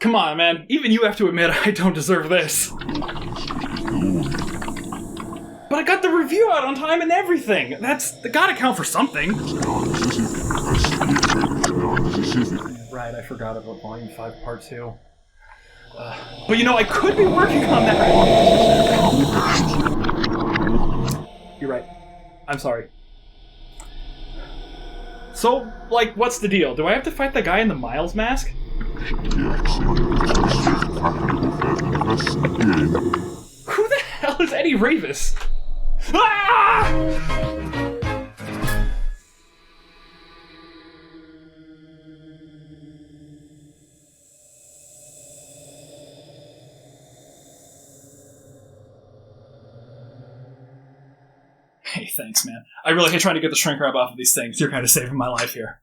Come on, man. Even you have to admit I don't deserve this. But I got the review out on time and everything. That's gotta count for something. Right, I forgot about Volume 5, Part 2. But you know, I could be working on that. You're right. I'm sorry. So, like, what's the deal? Do I have to fight the guy in the Miles mask? Who the hell is Eddie Ravis? Ah! Hey, thanks, man. I really hate trying to get the shrink wrap off of these things. You're kind of saving my life here.